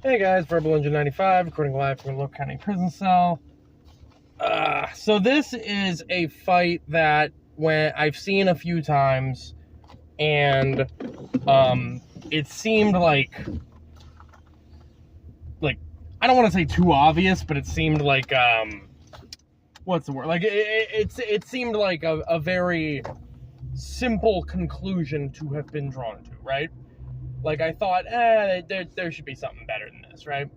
Hey guys, Verbal Engine 95, recording live from Low County Prison Cell. So this is a fight that when I've seen a few times, and it seemed like I don't want to say too obvious, but it seemed like what's the word? Like it seemed like a very simple conclusion to have been drawn to, right? Like I thought, there should be something better than this, right?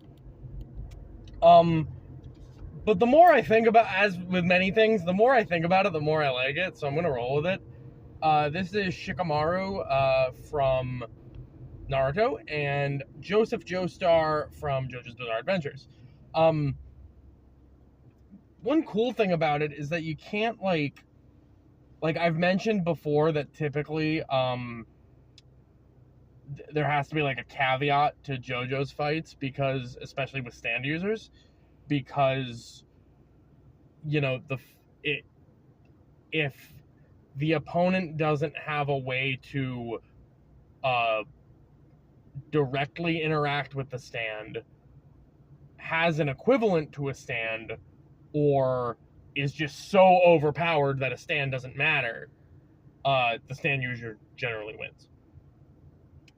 But the more I think about, as with many things, the more I think about it, the more I like it. So I'm gonna roll with it. This is Shikamaru from Naruto and Joestar from JoJo's Bizarre Adventures. One cool thing about it is that you can't like I've mentioned before that typically there has to be like a caveat to JoJo's fights, because especially with stand users, because if the opponent doesn't have a way to directly interact with the stand, has an equivalent to a stand, or is just so overpowered that a stand doesn't matter, the stand user generally wins,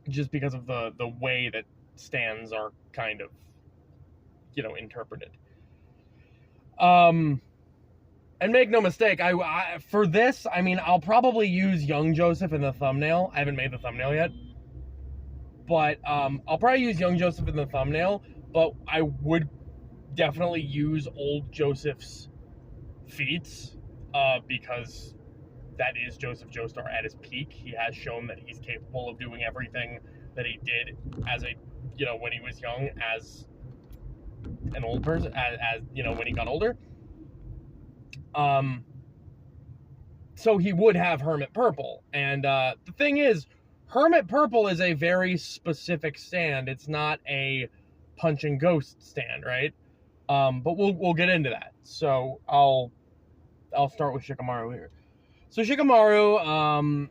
just because of the way that stands are kind of interpreted. And make no mistake, I for this, I mean, I'll probably use young Joseph in the thumbnail. I haven't made the thumbnail yet, but I'll probably use young Joseph in the thumbnail, but I would definitely use old Joseph's feats, because that is Joseph Joestar at his peak. He has shown that he's capable of doing everything that he did as when he was young, as an old person, as when he got older. So he would have Hermit Purple, and the thing is, Hermit Purple is a very specific stand. It's not a punch and ghost stand, right? But we'll get into that. So I'll start with Shikamaru here. So Shikamaru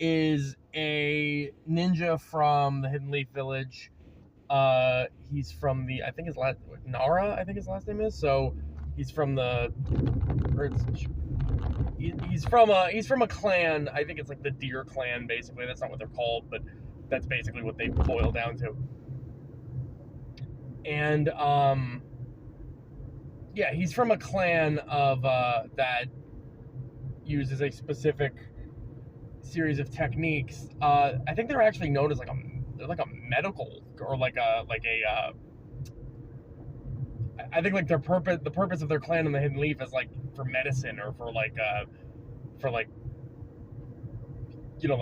is a ninja from the Hidden Leaf Village. He's from the, I think his last Nara, I think his last name is. So he's from the, he's from a clan. I think it's like the Deer Clan, basically. That's not what they're called, but that's basically what they boil down to. And yeah, he's from a clan of that uses a specific series of techniques. I think they're actually known as like a medical, or I think like the purpose of their clan in the Hidden Leaf is like for medicine, or for like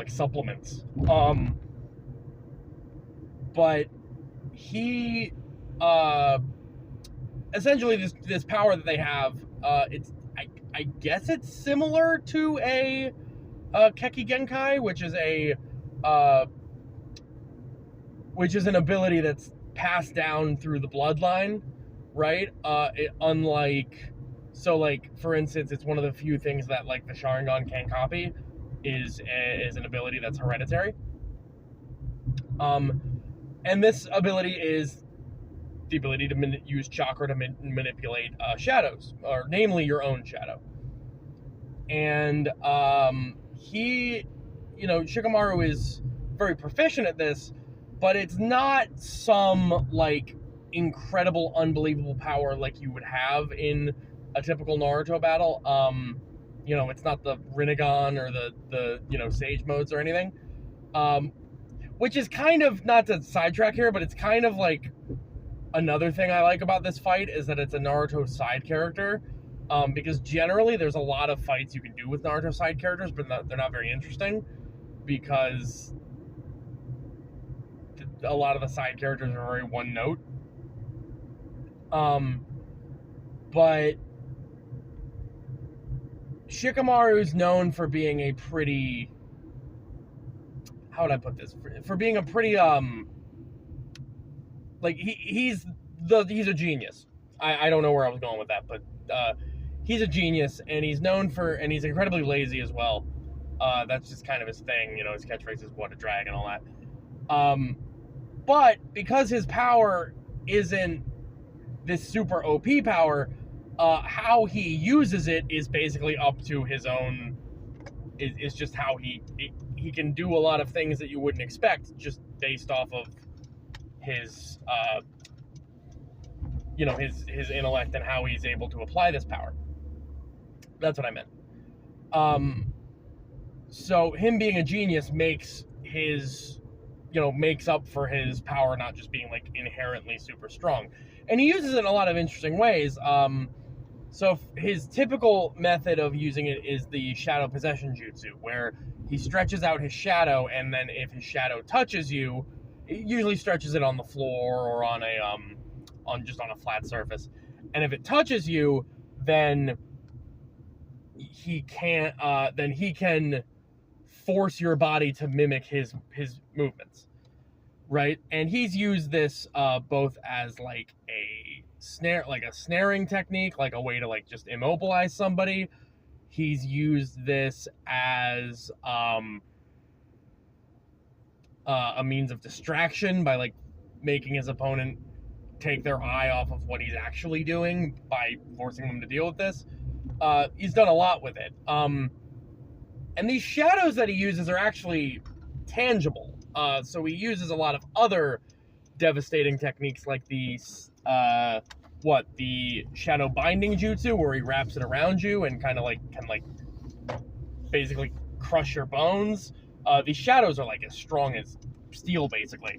supplements. But he essentially this power that they have, it's I guess it's similar to a Keki Genkai, which is an ability that's passed down through the bloodline, right? For instance, it's one of the few things that like the Sharingan can't copy, is an ability that's hereditary. And this ability is the ability to use chakra to manipulate shadows, or namely your own shadow. And Shikamaru is very proficient at this, but it's not some like incredible, unbelievable power like you would have in a typical Naruto battle. It's not the Rinnegan or the Sage modes or anything. Which is kind of, not to sidetrack here, but it's kind of like another thing I like about this fight is that it's a Naruto side character. Because generally there's a lot of fights you can do with Naruto side characters, but they're not very interesting, because a lot of the side characters are very one note. But Shikamaru is known for being a pretty, how would I put this? For being a pretty he's a genius. I don't know where I was going with that, but he's a genius, and he's known for, and he's incredibly lazy as well. That's just kind of his thing. His catchphrase is "What a drag" and all that. But because his power isn't this super OP power, how he uses it is basically up to his own. Is just how he can do a lot of things that you wouldn't expect just based off of his his intellect and how he's able to apply this power. That's what I meant. So him being a genius makes up for his power not just being like inherently super strong. And he uses it in a lot of interesting ways. So his typical method of using it is the shadow possession jutsu, where he stretches out his shadow, and then if his shadow touches you, it usually stretches it on the floor or on a flat surface. And if it touches you, then he can force your body to mimic his movements, right? And he's used this both as like a snaring technique, like a way to like just immobilize somebody. He's used this as a means of distraction by like making his opponent take their eye off of what he's actually doing by forcing them to deal with this. He's done a lot with it. And these shadows that he uses are actually tangible. So he uses a lot of other devastating techniques like the shadow binding jutsu, where he wraps it around you and kind of like can like basically crush your bones. These shadows are like as strong as steel, basically.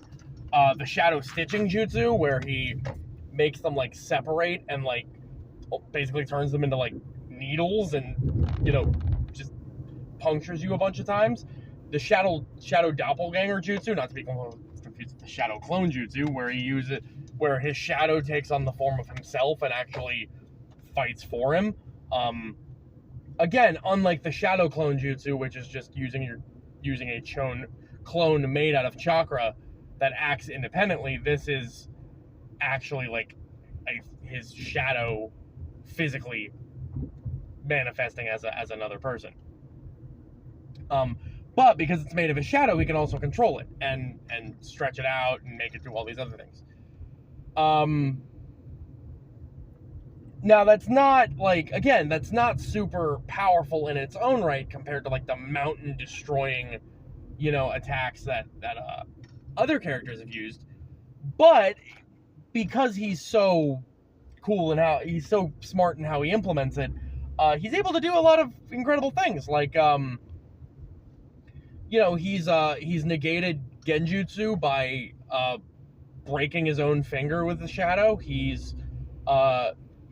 The shadow stitching jutsu, where he makes them like separate and like basically turns them into like needles and just punctures you a bunch of times. The shadow doppelganger jutsu, not to be confused with the shadow clone jutsu, where his shadow takes on the form of himself and actually fights for him. Again, unlike the shadow clone jutsu, which is just using a clone made out of chakra that acts independently, this is actually like his shadow physically manifesting as another person. But because it's made of his shadow, he can also control it and stretch it out and make it do all these other things. Now that's not super powerful in its own right compared to like the mountain destroying, attacks that other characters have used. But because he's so cool and how he's so smart in how he implements it, he's able to do a lot of incredible things. Like, he's negated genjutsu by breaking his own finger with the shadow. He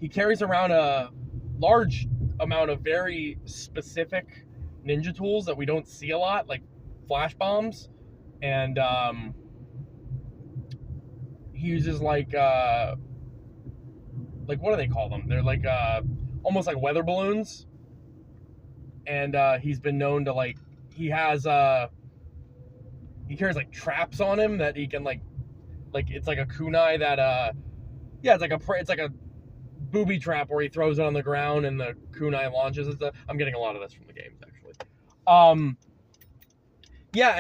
carries around a large amount of very specific ninja tools that we don't see a lot, like flash bombs, and he uses like what do they call them? They're like almost like weather balloons, and he's been known to like he carries like traps on him that he can like it's like a kunai that it's like a booby trap where he throws it on the ground and the kunai launches it. I'm getting a lot of this from the games, actually.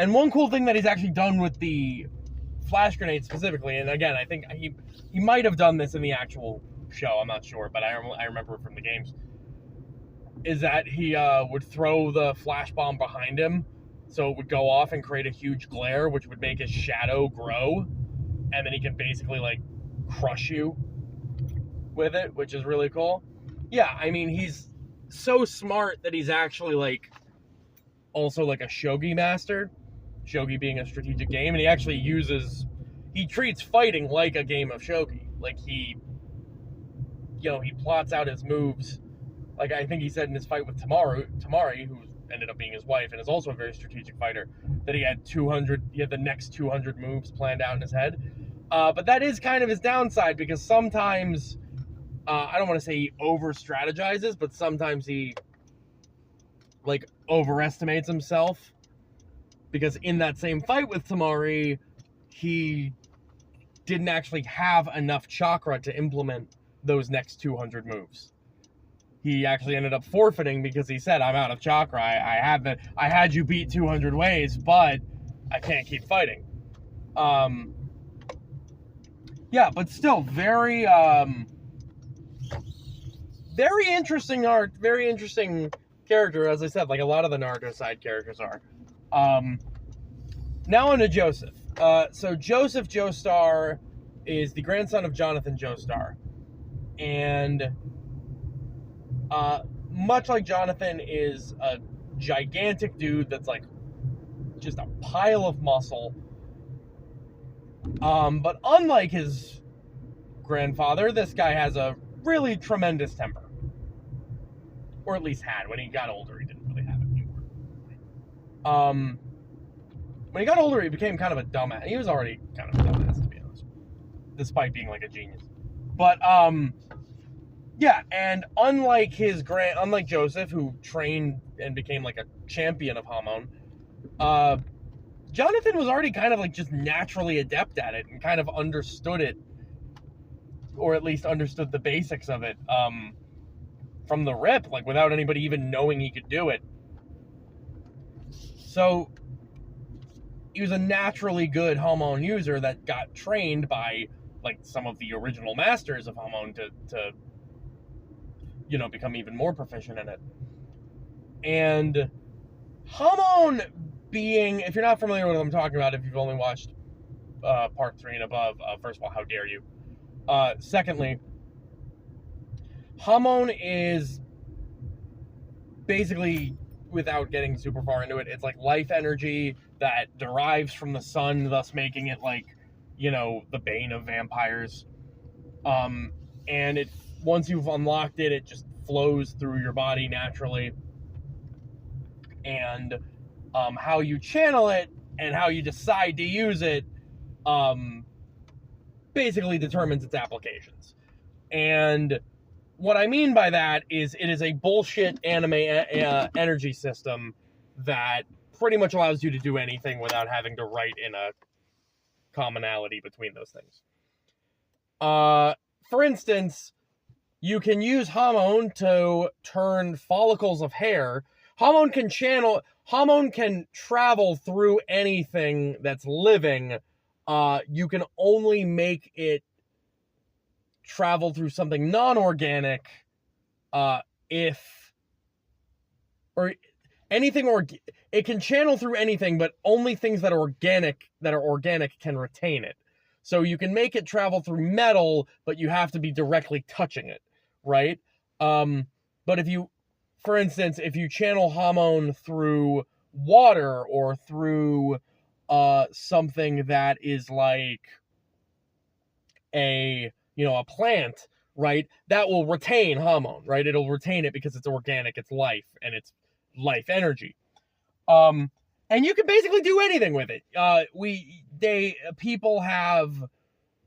And one cool thing that he's actually done with the flash grenade specifically, and again, I think he might have done this in the actual show, I'm not sure, but I remember it from the games, is that he would throw the flash bomb behind him, so it would go off and create a huge glare, which would make his shadow grow, and then he can basically like crush you with it, which is really cool. Yeah, I mean, he's so smart that he's actually like also like a shogi master, shogi being a strategic game, and he treats fighting like a game of shogi. Like he plots out his moves. Like I think he said in his fight with Tamari, who ended up being his wife and is also a very strategic fighter, that he had the next 200 moves planned out in his head. But that is kind of his downside, because sometimes I don't want to say he over strategizes, but sometimes he like overestimates himself, because in that same fight with Tamari, he didn't actually have enough chakra to implement those next 200 moves. He actually ended up forfeiting because he said, I'm out of chakra. I had you beat 200 ways, but I can't keep fighting. Yeah, but still very very interesting art, very interesting character, as I said, like a lot of the Naruto side characters are. Now on to Joseph. So Joseph Joestar is the grandson of Jonathan Joestar. And much like Jonathan, is a gigantic dude that's like just a pile of muscle. But unlike his grandfather, this guy has a really tremendous temper. Or at least had. When he got older, he didn't really have it anymore. When he got older, he became kind of a dumbass. He was already kind of a dumbass, to be honest, despite being like a genius. But yeah, and unlike Joseph, who trained and became like a champion of Hamon, Jonathan was already kind of like just naturally adept at it and kind of understood it, or at least understood the basics of it from the rip, like without anybody even knowing he could do it. So he was a naturally good Hamon user that got trained by like some of the original masters of Hamon to become even more proficient in it. And Hamon being, if you're not familiar with what I'm talking about, if you've only watched part 3 and above, first of all, how dare you? Secondly, Hamon is basically, without getting super far into it, it's like life energy that derives from the sun, thus making it like, the bane of vampires. And it, once you've unlocked it, it just flows through your body naturally. And how you channel it and how you decide to use it basically determines its applications. And what I mean by that is it is a bullshit anime energy system that pretty much allows you to do anything without having to write in a commonality between those things. For instance, you can use Hamon to turn follicles of hair. Hamon can travel through anything that's living. You can only make it travel through something non-organic it can channel through anything, but only things that are organic can retain it. So you can make it travel through metal, but you have to be directly touching it, right? But for instance, if you channel Hamon through water or through something that is like a plant, right? That will retain Hamon, right? It'll retain it because it's organic, it's life, and it's life energy. And you can basically do anything with it. People have,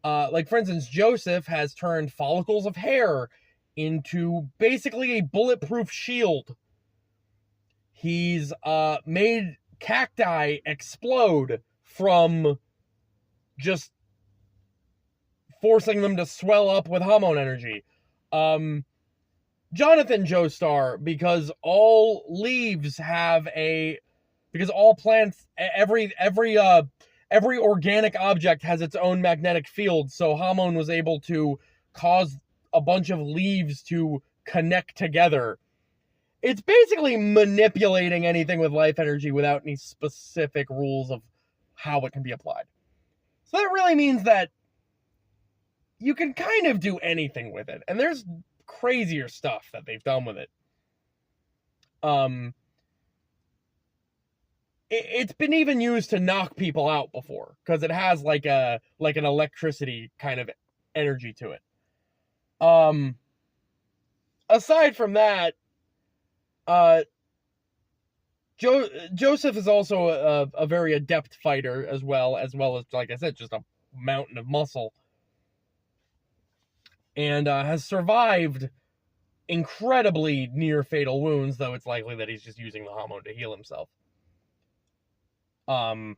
like for instance, Joseph has turned follicles of hair into basically a bulletproof shield. He's made cacti explode from just forcing them to swell up with Hamon energy. Jonathan Joestar, because all plants, every organic object has its own magnetic field, so Hamon was able to cause a bunch of leaves to connect together. It's basically manipulating anything with life energy without any specific rules of how it can be applied. So that really means that you can kind of do anything with it, and there's crazier stuff that they've done with it. It's been even used to knock people out before, because it has like an electricity kind of energy to it. Aside from that, Joseph is also a very adept fighter as well as, like I said, just a mountain of muscle. And has survived incredibly near fatal wounds, though it's likely that he's just using the Hamon to heal himself. And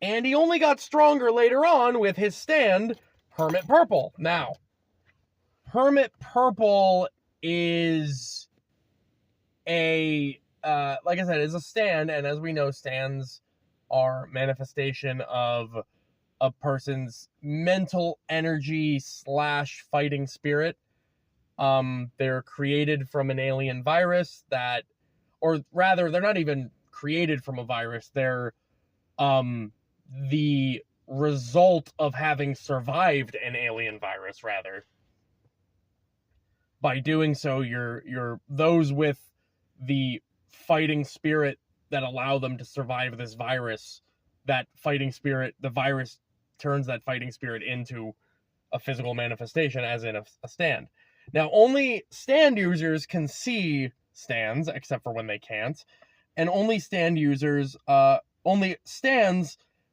he only got stronger later on with his stand, Hermit Purple. Now, Hermit Purple is like I said, is a stand, and as we know, stands are manifestation of a person's mental energy / fighting spirit. They're created from an alien virus that, or rather, they're not even created from a virus. They're the result of having survived an alien virus, rather. By doing so, you're those with the fighting spirit that allow them to survive this virus. That fighting spirit, the virus turns that fighting spirit into a physical manifestation, as in a stand. Now, only stand users can see stands, except for when they can't, and only stands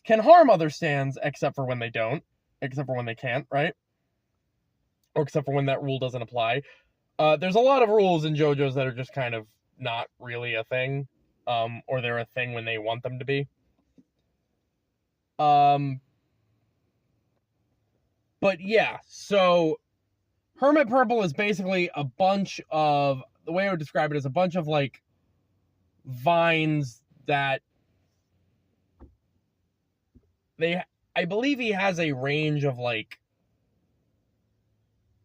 can harm other stands, except for when they can't, right? Or except for when that rule doesn't apply. There's a lot of rules in JoJo's that are just kind of not really a thing, or they're a thing when they want them to be. But yeah, so Hermit Purple is basically a bunch of, the way I would describe it is a bunch of like vines that I believe he has a range of like,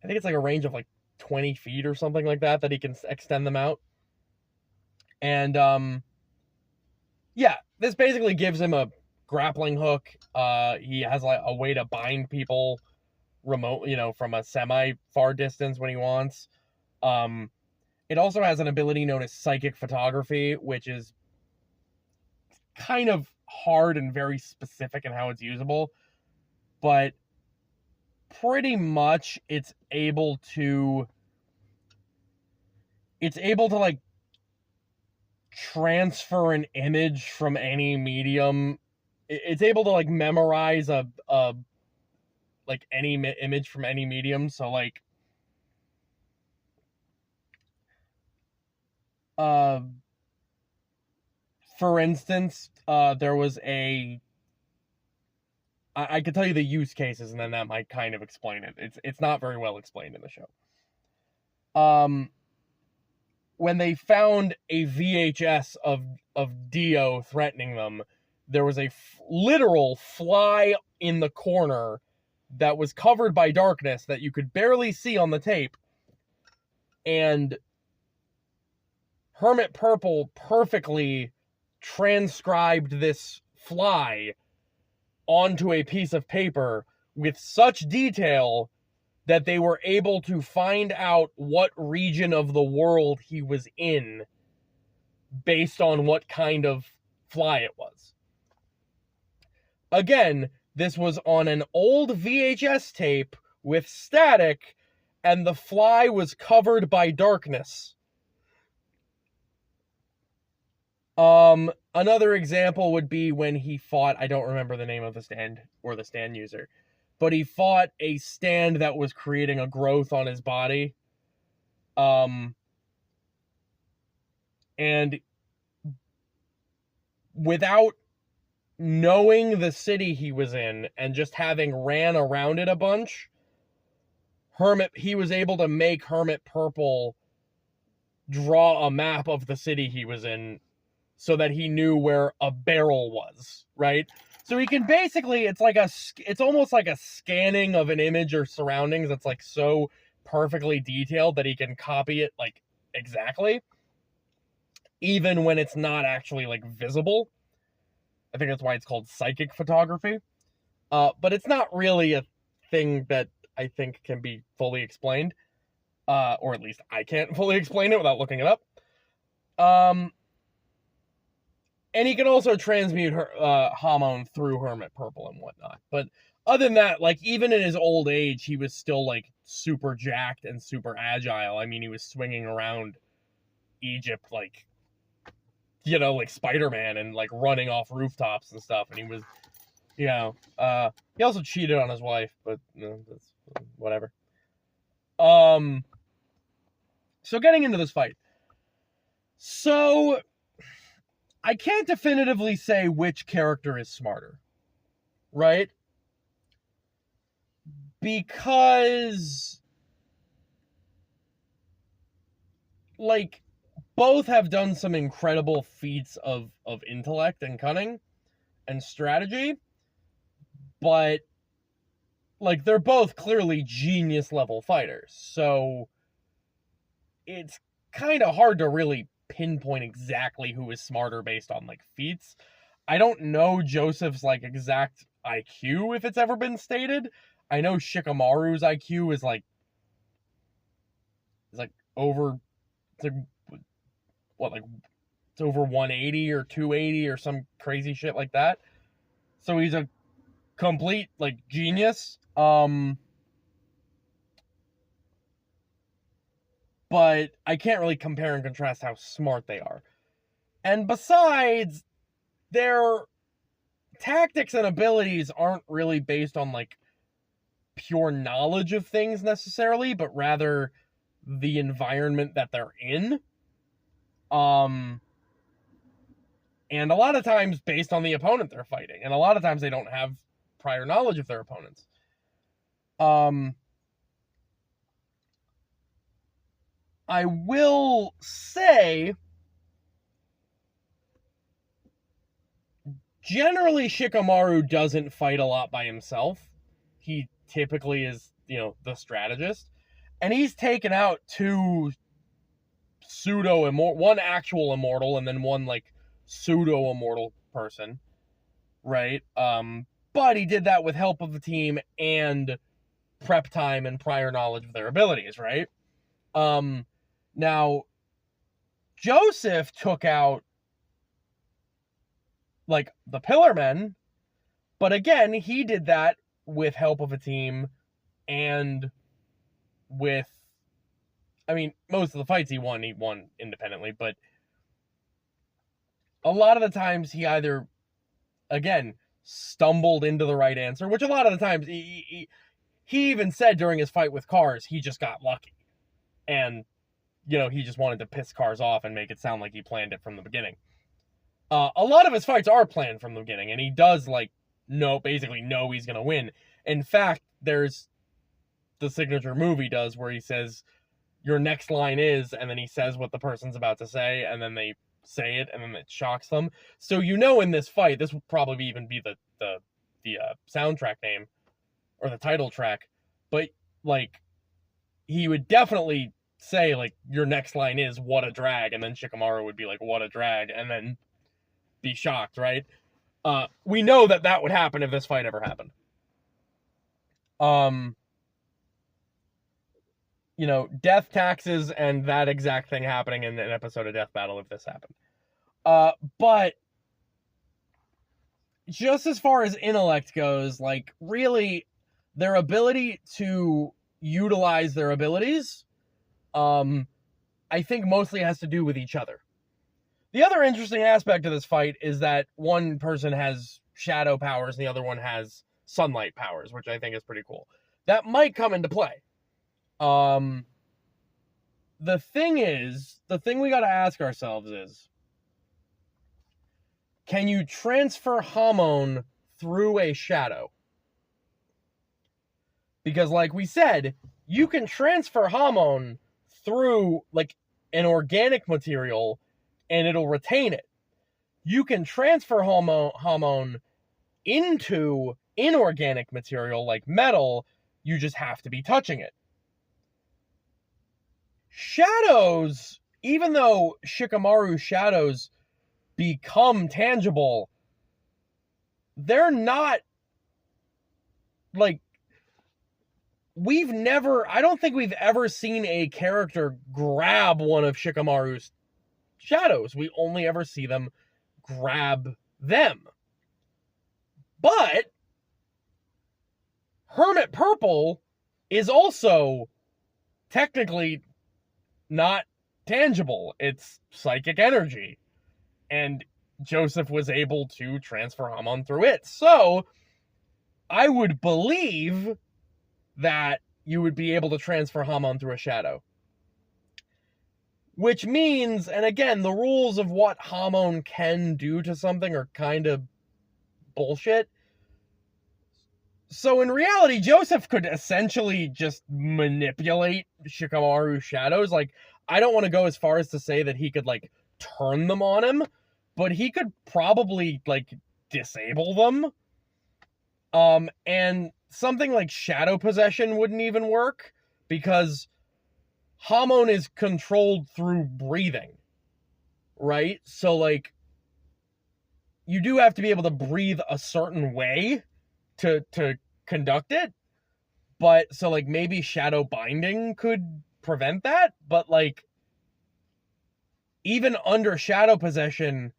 I think it's like a range of like 20 feet or something like that he can extend them out. And yeah, this basically gives him a grappling hook. He has like a way to bind people remote, from a semi far distance when he wants. It also has an ability known as psychic photography, which is kind of hard and very specific in how it's usable, but pretty much it's able to like transfer an image from any medium. It's able to like memorize a like any image from any medium. So like for instance, there was I could tell you the use cases, and then that might kind of explain it. It's not very well explained in the show. When they found a VHS of Dio threatening them, there was a literal fly in the corner that was covered by darkness that you could barely see on the tape, and Hermit Purple perfectly transcribed this fly onto a piece of paper with such detail that they were able to find out what region of the world he was in based on what kind of fly it was. Again, this was on an old VHS tape with static, and the fly was covered by darkness. Another example would be when he fought, I don't remember the name of the stand or the stand user, but he fought a stand that was creating a growth on his body. And without knowing the city he was in and just having ran around it a bunch, he was able to make Hermit Purple draw a map of the city he was in so that he knew where a barrel was, right? So he can basically, it's almost like a scanning of an image or surroundings that's like so perfectly detailed that he can copy it like exactly, even when it's not actually like visible. I think that's why it's called psychic photography. But it's not really a thing that I think can be fully explained. Or at least I can't fully explain it without looking it up. And he can also transmute Hamon through Hermit Purple and whatnot. But other than that, like, even in his old age, he was still, like, super jacked and super agile. I mean, he was swinging around Egypt, like, like Spider-Man, and, like, running off rooftops and stuff. And he was, he also cheated on his wife, but, that's whatever. So getting into this fight. So I can't definitively say which character is smarter, right? Because, like, both have done some incredible feats of intellect and cunning and strategy, but like they're both clearly genius level fighters, so it's kind of hard to really pinpoint exactly who is smarter based on like feats. I don't know Joseph's like exact IQ if it's ever been stated. I know Shikamaru's IQ is like over, it's like what, like it's over 180 or 280 or some crazy shit like that. So he's a complete like genius. But I can't really compare and contrast how smart they are. And besides, their tactics and abilities aren't really based on like pure knowledge of things necessarily, but rather the environment that they're in. And a lot of times based on the opponent they're fighting. And a lot of times they don't have prior knowledge of their opponents. I will say, generally Shikamaru doesn't fight a lot by himself. He typically is, the strategist. And he's taken out two one actual immortal and then one like pseudo immortal person, right? But he did that with help of the team and prep time and prior knowledge of their abilities, right? Now Joseph took out like the Pillarmen, but again, he did that with help of a team and with, most of the fights he won independently, but a lot of the times he either, again, stumbled into the right answer, which a lot of the times he even said during his fight with Cars, he just got lucky. And, he just wanted to piss Cars off and make it sound like he planned it from the beginning. A lot of his fights are planned from the beginning, and he does, basically know he's going to win. In fact, there's the signature move he does where he says, your next line is, and then he says what the person's about to say, and then they say it, and then it shocks them. So in this fight, this would probably even be the soundtrack name, or the title track, but, he would definitely say, your next line is, what a drag, and then Shikamaru would be like, what a drag, and then be shocked, right? We know that would happen if this fight ever happened. Death taxes and that exact thing happening in an episode of Death Battle if this happened. But just as far as intellect goes, really, their ability to utilize their abilities, I think mostly has to do with each other. The other interesting aspect of this fight is that one person has shadow powers and the other one has sunlight powers, which I think is pretty cool. That might come into play. The thing we gotta ask ourselves is, can you transfer Hamon through a shadow? Because like we said, you can transfer Hamon through an organic material and it'll retain it. You can transfer Hamon into inorganic material like metal, you just have to be touching it. Shadows, even though Shikamaru's shadows become tangible, they're not I don't think we've ever seen a character grab one of Shikamaru's shadows. We only ever see them grab them. But Hermit Purple is also technically not tangible. It's psychic energy. And Joseph was able to transfer Hamon through it. So I would believe that you would be able to transfer Hamon through a shadow. Which means, and again, the rules of what Hamon can do to something are kind of bullshit. So in reality, Joseph could essentially just manipulate Shikamaru's shadows. I don't want to go as far as to say that he could, turn them on him, but he could probably, disable them. And something like shadow possession wouldn't even work because Hamon is controlled through breathing, right? So, like, you do have to be able to breathe a certain way to conduct it. But, so, like, maybe shadow binding could prevent that. But, like, even under shadow possession,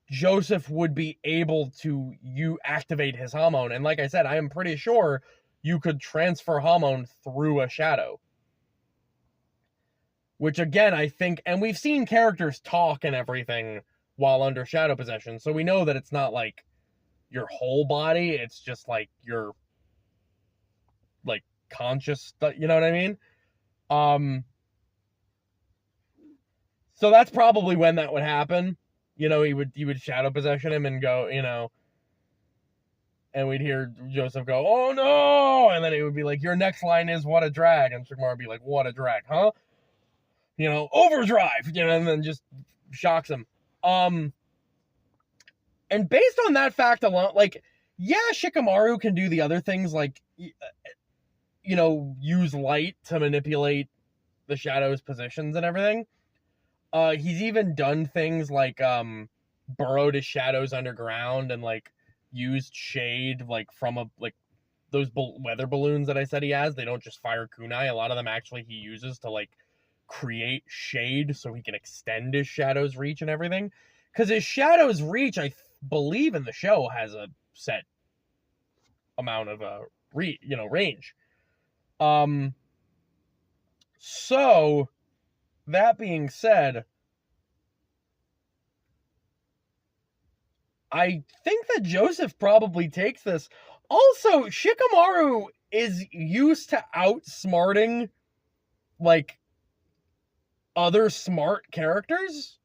Joseph would be able to activate his Hamon. And like I said, I am pretty sure you could transfer Hamon through a shadow. Which again, I think, and we've seen characters talk and everything while under shadow possession, so we know that it's not like your whole body, it's just like your, like, conscious, you know what I mean? So that's probably when that would happen. You know, he would shadow possession him and go, you know, and we'd hear Joseph go, "Oh no!" And then it would be like, "Your next line is what a drag," and Shikamaru would be like, "What a drag, huh?" You know, overdrive, you know, and then just shocks him. And based on that fact alone, like, yeah, Shikamaru can do the other things, like, you know, use light to manipulate the shadow's positions and everything. He's even done things like burrowed his shadows underground and, like, used shade, like, from those weather balloons that I said he has. They don't just fire kunai. A lot of them actually he uses to, like, create shade so he can extend his shadow's reach and everything. Because his shadow's reach, I believe in the show, has a set amount of range. So that being said, I think that Joseph probably takes this. Also, Shikamaru is used to outsmarting, like, other smart characters,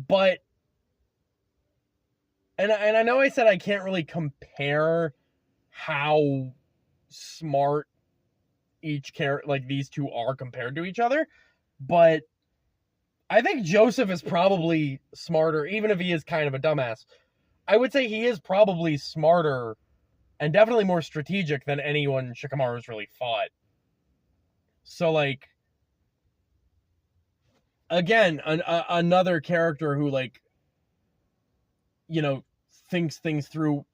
but and I know I said I can't really compare how smart each character, like, these two are compared to each other, but I think Joseph is probably smarter, even if he is kind of a dumbass. I would say he is probably smarter and definitely more strategic than anyone Shikamaru's really fought. So, like, again, another character who, like, you know, thinks things through,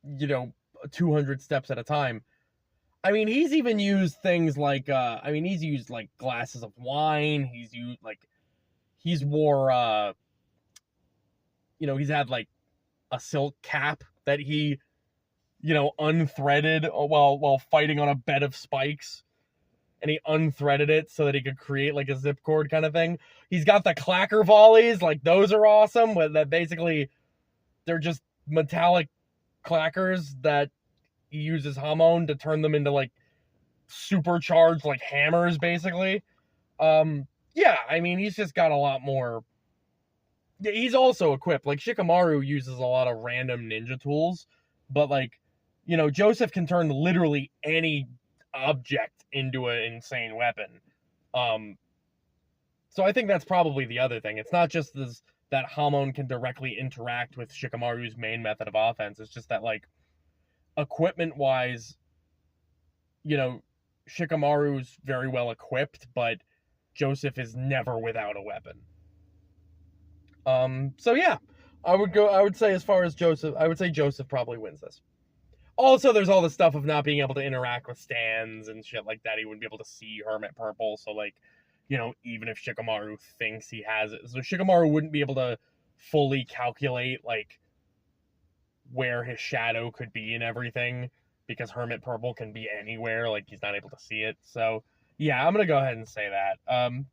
you know, 200 steps at a time. I mean, he's even used things like, he's used, like, glasses of wine. He's used, like, he's wore, you know, he's had, like, a silk cap that he, you know, unthreaded while fighting on a bed of spikes. And he unthreaded it so that he could create, like, a zip cord kind of thing. He's got the clacker volleys, like, those are awesome. That basically, they're just metallic clackers that he uses Hamon to turn them into, like, supercharged, like, hammers, basically. Yeah, I mean, he's just got a lot more. He's also equipped. Like, Shikamaru uses a lot of random ninja tools, but, like, you know, Joseph can turn literally any object into an insane weapon. So I think that's probably the other thing. It's not just that Hamon can directly interact with Shikamaru's main method of offense. It's just that, like, equipment-wise, you know, Shikamaru's very well equipped, but Joseph is never without a weapon. So yeah, I would say, as far as Joseph, I would say Joseph probably wins this. Also, there's all the stuff of not being able to interact with stands and shit like that. He wouldn't be able to see Hermit Purple, so, like, you know, even if Shikamaru thinks he has it, so Shikamaru wouldn't be able to fully calculate, like, where his shadow could be and everything, because Hermit Purple can be anywhere, like, he's not able to see it. So yeah, I'm gonna go ahead and say that.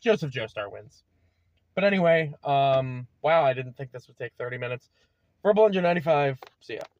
Joseph Joestar wins. But anyway, wow, I didn't think this would take 30 minutes. For 195, see ya.